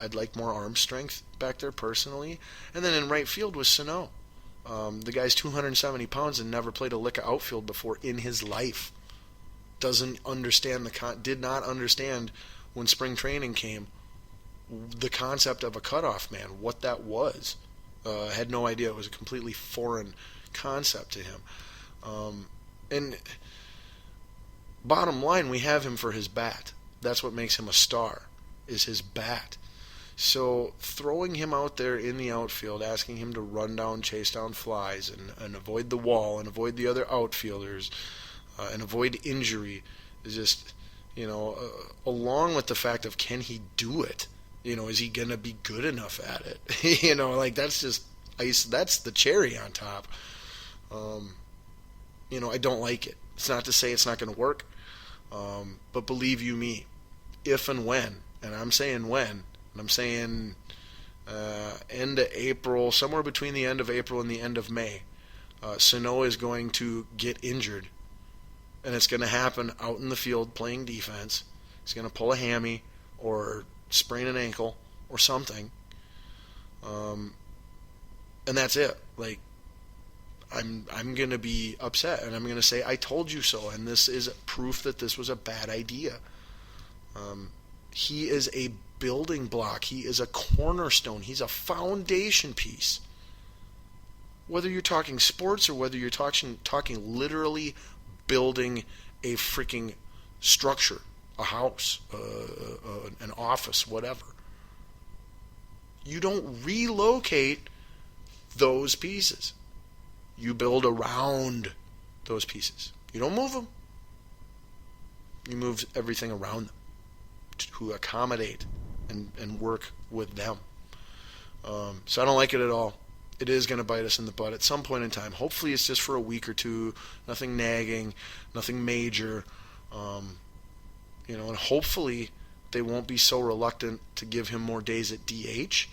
I'd like more arm strength back there personally. And then in right field was Sano. The guy's 270 pounds and never played a lick of outfield before in his life. Doesn't understand did not understand when spring training came the concept of a cutoff man, what that was. Had no idea. It was a completely foreign concept to him. And bottom line, we have him for his bat. That's what makes him a star, is his bat. So throwing him out there in the outfield, asking him to run down, chase down flies, and avoid the wall, and avoid the other outfielders, and avoid injury, is just, along with the fact of can he do it? Is he going to be good enough at it? That's just ice. That's the cherry on top. I don't like it. It's not to say it's not going to work, but believe you me, if and when, and I'm saying when, and I'm saying end of April, somewhere between the end of April and the end of May, Sano is going to get injured, and it's going to happen out in the field playing defense. He's going to pull a hammy or sprain an ankle or something, and that's it. I'm going to be upset, and I'm going to say I told you so, and this is proof that this was a bad idea. He is a building block. He is a cornerstone. He's a foundation piece. Whether you're talking sports or whether you're talking literally building a freaking structure, a house, an office, whatever. You don't relocate those pieces. You build around those pieces. You don't move them. You move everything around them to accommodate and work with them. So I don't like it at all. It is going to bite us in the butt at some point in time. Hopefully it's just for a week or two. Nothing nagging, nothing major. And hopefully they won't be so reluctant to give him more days at DH.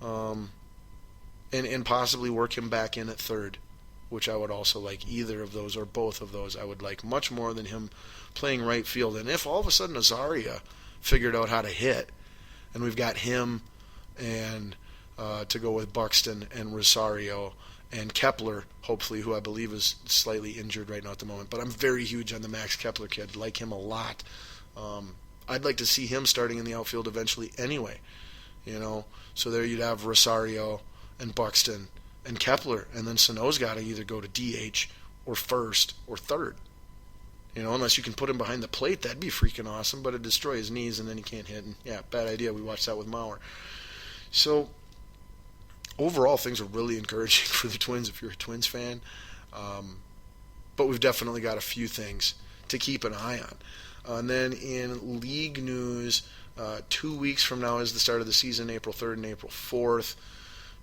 And possibly work him back in at third, which I would also like. Either of those or both of those I would like much more than him playing right field. And if all of a sudden Azaria figured out how to hit, and we've got him and to go with Buxton and Rosario and Kepler, hopefully, who I believe is slightly injured right now at the moment. But I'm very huge on the Max Kepler kid. Like him a lot. I'd like to see him starting in the outfield eventually anyway. So there you'd have Rosario and Buxton and Kepler, and then Sano's got to either go to DH or first or third. Unless you can put him behind the plate, that'd be freaking awesome, but it'd destroy his knees and then he can't hit. And yeah, bad idea. We watched that with Mauer. So overall, things are really encouraging for the Twins if you're a Twins fan. But we've definitely got a few things to keep an eye on. And then in league news, 2 weeks from now is the start of the season, April 3rd and April 4th.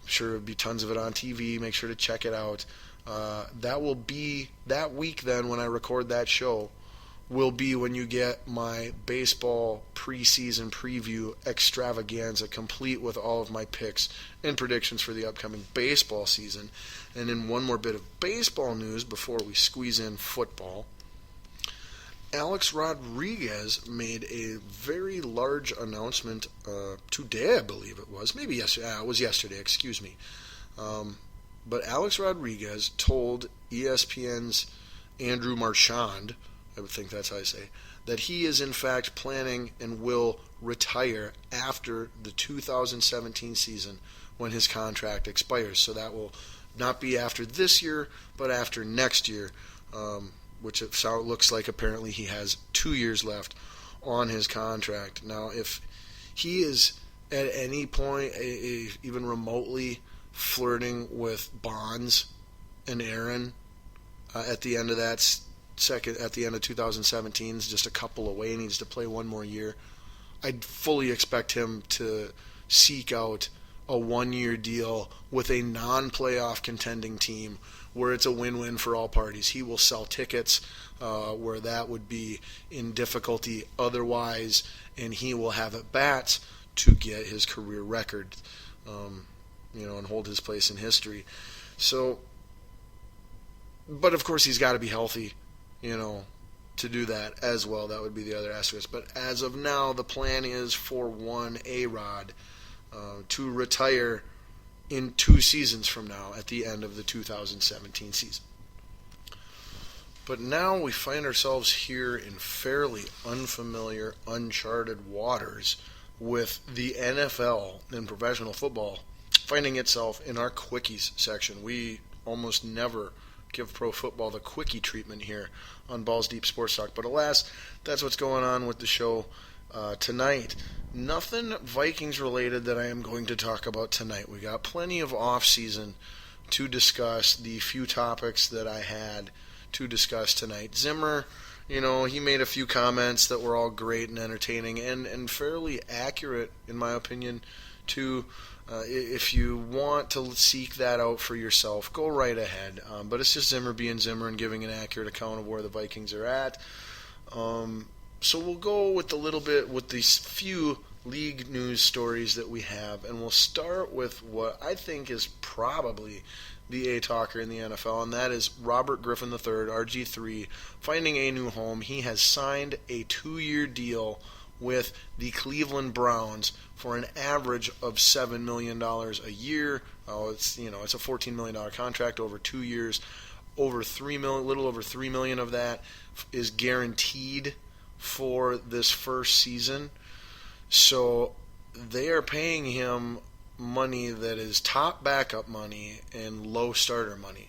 I'm sure there'll be tons of it on TV. Make sure to check it out. That will be that week then when I record that show will be when you get my baseball preseason preview extravaganza complete with all of my picks and predictions for the upcoming baseball season. And then one more bit of baseball news before we squeeze in football. Alex Rodriguez made a very large announcement today, I believe it was. Maybe yesterday. It was yesterday, excuse me. But Alex Rodriguez told ESPN's Andrew Marchand, I would think that's how I say, that he is in fact planning and will retire after the 2017 season when his contract expires. So that will not be after this year, but after next year, which it looks like apparently he has 2 years left on his contract. Now, if he is at any point even remotely flirting with Bonds and Aaron at the end of that at the end of 2017, just a couple away, needs to play one more year, I'd fully expect him to seek out a one-year deal with a non-playoff contending team where it's a win-win for all parties. He will sell tickets where that would be in difficulty otherwise, and he will have at bats to get his career record, and hold his place in history. So, but of course he's got to be healthy, to do that as well. That would be the other asterisk. But as of now, the plan is for one A-Rod to retire in 2 seasons from now at the end of the 2017 season. But now we find ourselves here in fairly unfamiliar, uncharted waters with the NFL and professional football finding itself in our quickies section. We almost never give pro football the quickie treatment here on Balls Deep Sports Talk. But alas, that's what's going on with the show tonight. Nothing Vikings related that I am going to talk about tonight. We got plenty of off-season to discuss the few topics that I had to discuss tonight. Zimmer, he made a few comments that were all great and entertaining and fairly accurate, in my opinion, too. If you want to seek that out for yourself, go right ahead. But it's just Zimmer being Zimmer and giving an accurate account of where the Vikings are at. So we'll go with these few league news stories that we have, and we'll start with what I think is probably the A-talker in the NFL, and that is Robert Griffin III, RG3, finding a new home. He has signed a 2-year deal with the Cleveland Browns for an average of $7 million a year. It's a $14 million contract over 2 years. Little over $3 million of that is guaranteed for this first season. So they are paying him money that is top backup money and low starter money.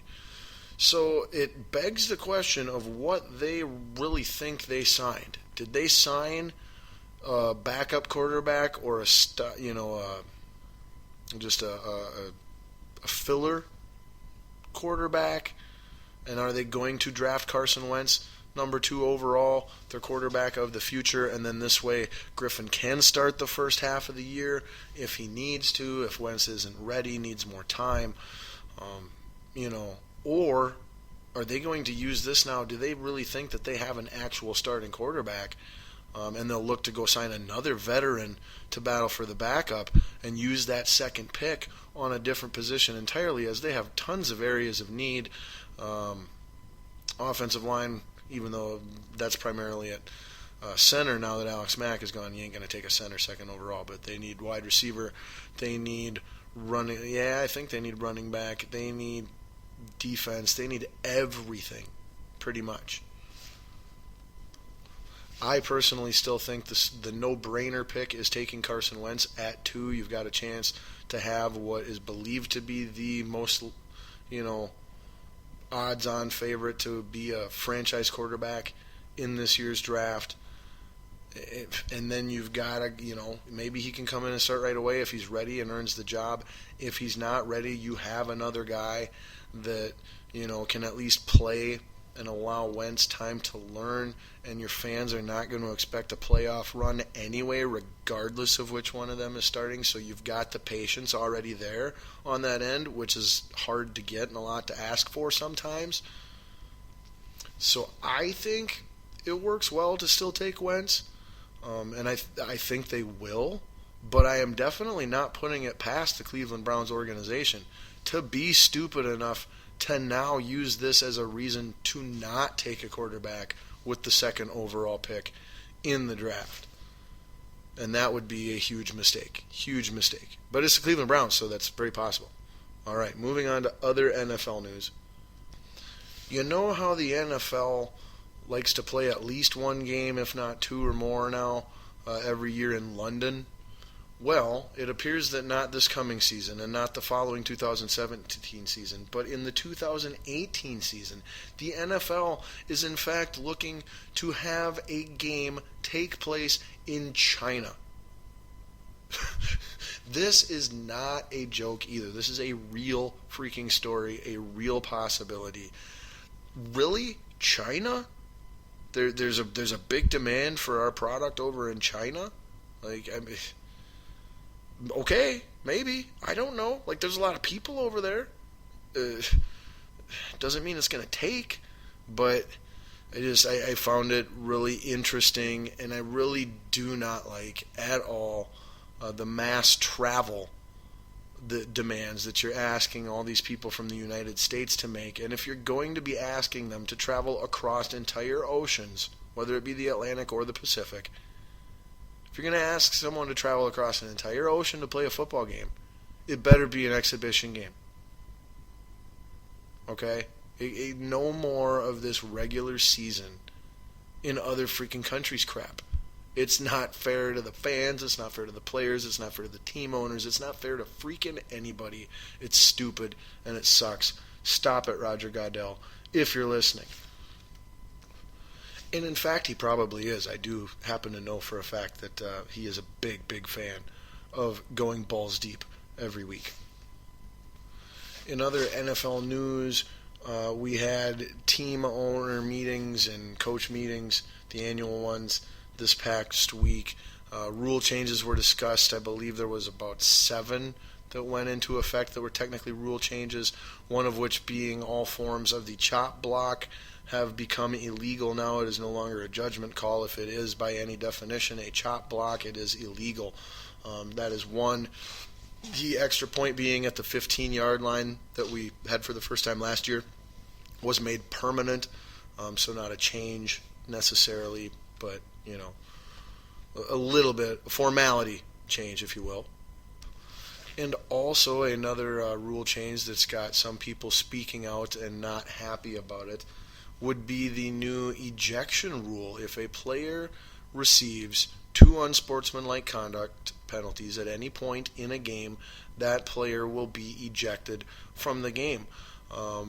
So it begs the question of what they really think they signed. Did they sign a backup quarterback or a filler quarterback? And are they going to draft Carson Wentz, number 2 overall, their quarterback of the future, and then this way Griffin can start the first half of the year if he needs to, if Wentz isn't ready, needs more time, or are they going to use this now? Do they really think that they have an actual starting quarterback, and they'll look to go sign another veteran to battle for the backup and use that second pick on a different position entirely, as they have tons of areas of need. Offensive line, even though that's primarily at center now that Alex Mack is gone, you ain't going to take a center second overall, but they need wide receiver, they need running, I think they need running back, they need defense, they need everything, pretty much. I personally still think the no-brainer pick is taking Carson Wentz at 2. You've got a chance to have what is believed to be the most, odds-on favorite to be a franchise quarterback in this year's draft. And then you've got to, maybe he can come in and start right away if he's ready and earns the job. If he's not ready, you have another guy that, can at least play and allow Wentz time to learn, and your fans are not going to expect a playoff run anyway, regardless of which one of them is starting. So you've got the patience already there on that end, which is hard to get and a lot to ask for sometimes. So I think it works well to still take Wentz, and I think they will, but I am definitely not putting it past the Cleveland Browns organization to be stupid enough to now use this as a reason to not take a quarterback with the second overall pick in the draft. And that would be a huge mistake. Huge mistake. But it's the Cleveland Browns, so that's very possible. All right, moving on to other NFL news. You know how the NFL likes to play at least one game, if not 2 or more now, every year in London? Well, it appears that not this coming season and not the following 2017 season, but in the 2018 season, the NFL is in fact looking to have a game take place in China. This is not a joke either. This is a real freaking story, a real possibility. Really? China? There's a big demand for our product over in China? Okay, maybe. I don't know. There's a lot of people over there. Doesn't mean it's going to take, but I found it really interesting, and I really do not like at all the mass travel the demands that you're asking all these people from the United States to make. And if you're going to be asking them to travel across entire oceans, whether it be the Atlantic or the Pacific, if you're going to ask someone to travel across an entire ocean to play a football game, it better be an exhibition game. Okay? No more of this regular season in other freaking countries crap. It's not fair to the fans, it's not fair to the players, it's not fair to the team owners, it's not fair to freaking anybody. It's stupid and it sucks. Stop it, Roger Goodell, if you're listening. And in fact, he probably is. I do happen to know for a fact that he is a big, big fan of going balls deep every week. In other NFL news, we had team owner meetings and coach meetings, the annual ones, this past week. Rule changes were discussed. I believe there was about 7 that went into effect that were technically rule changes, one of which being all forms of the chop block have become illegal now. It is no longer a judgment call. If it is by any definition a chop block, it is illegal. That is one. The extra point being at the 15-yard line that we had for the first time last year was made permanent, so not a change necessarily, but a little bit formality change, if you will. And also another rule change that's got some people speaking out and not happy about it would be the new ejection rule. If a player receives 2 unsportsmanlike conduct penalties at any point in a game, that player will be ejected from the game.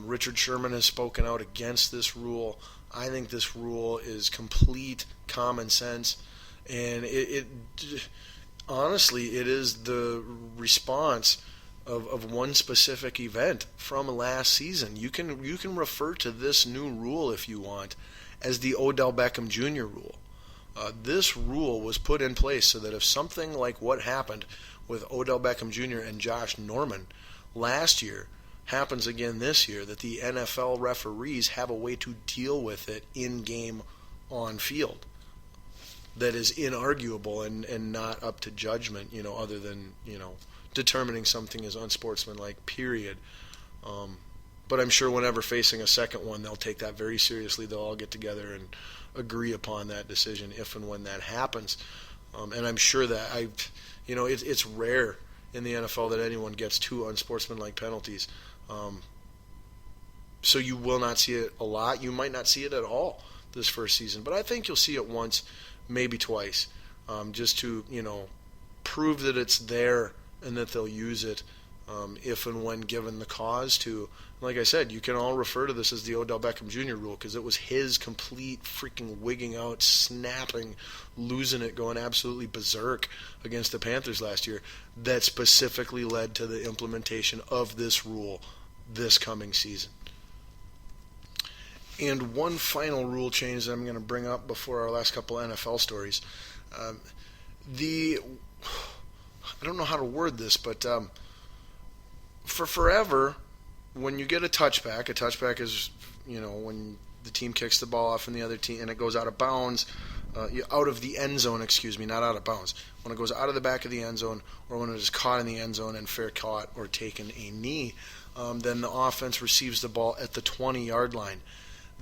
Richard Sherman has spoken out against this rule. I think this rule is complete common sense, and honestly, it is the response of one specific event from last season. You can refer to this new rule, if you want, as the Odell Beckham Jr. rule. This rule was put in place so that if something like what happened with Odell Beckham Jr. and Josh Norman last year happens again this year, that the NFL referees have a way to deal with it in-game on field that is inarguable and not up to judgment, other than, determining something is unsportsmanlike, period. But I'm sure whenever facing a second one, they'll take that very seriously. They'll all get together and agree upon that decision if and when that happens. And I'm sure that it's rare in the NFL that anyone gets 2 unsportsmanlike penalties. So you will not see it a lot. You might not see it at all this first season. But I think you'll see it once, maybe twice, just to, prove that it's there and that they'll use it if and when given the cause to. Like I said, you can all refer to this as the Odell Beckham Jr. rule because it was his complete freaking wigging out, snapping, losing it, going absolutely berserk against the Panthers last year that specifically led to the implementation of this rule this coming season. And one final rule change that I'm going to bring up before our last couple NFL stories. I don't know how to word this, but for forever, when you get a touchback is, when the team kicks the ball off from the other team and it goes out of bounds, out of the end zone, not out of bounds. When it goes out of the back of the end zone or when it is caught in the end zone and fair caught or taken a knee, then the offense receives the ball at the 20-yard line.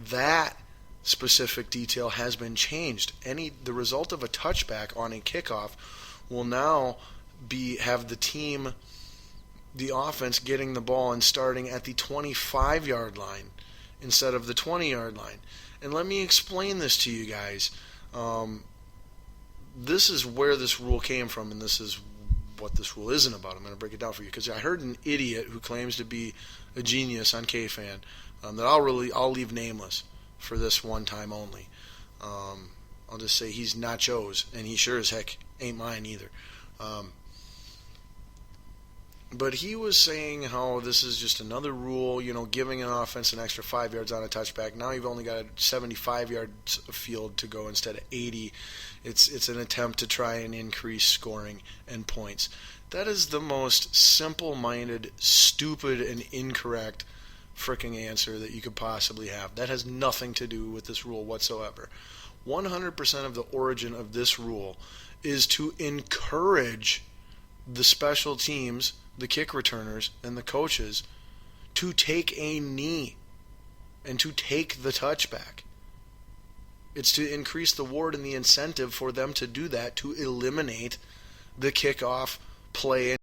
That specific detail has been changed. The result of a touchback on a kickoff will now have the offense getting the ball and starting at the 25-yard line instead of the 20-yard line. And let me explain this to you guys. This is where this rule came from, and this is what this rule isn't about. I'm going to break it down for you because I heard an idiot who claims to be a genius on KFan that I'll leave nameless for this one time only. I'll just say he's nachos, and he sure as heck ain't mine either. But he was saying how this is just another rule, giving an offense an extra 5 yards on a touchback. Now you've only got 75 yards of field to go instead of 80. It's an attempt to try and increase scoring and points. That is the most simple-minded, stupid, and incorrect freaking answer that you could possibly have. That has nothing to do with this rule whatsoever. 100% of the origin of this rule is to encourage the special teams, the kick returners, and the coaches to take a knee and to take the touchback. It's to increase the reward and the incentive for them to do that, to eliminate the kickoff play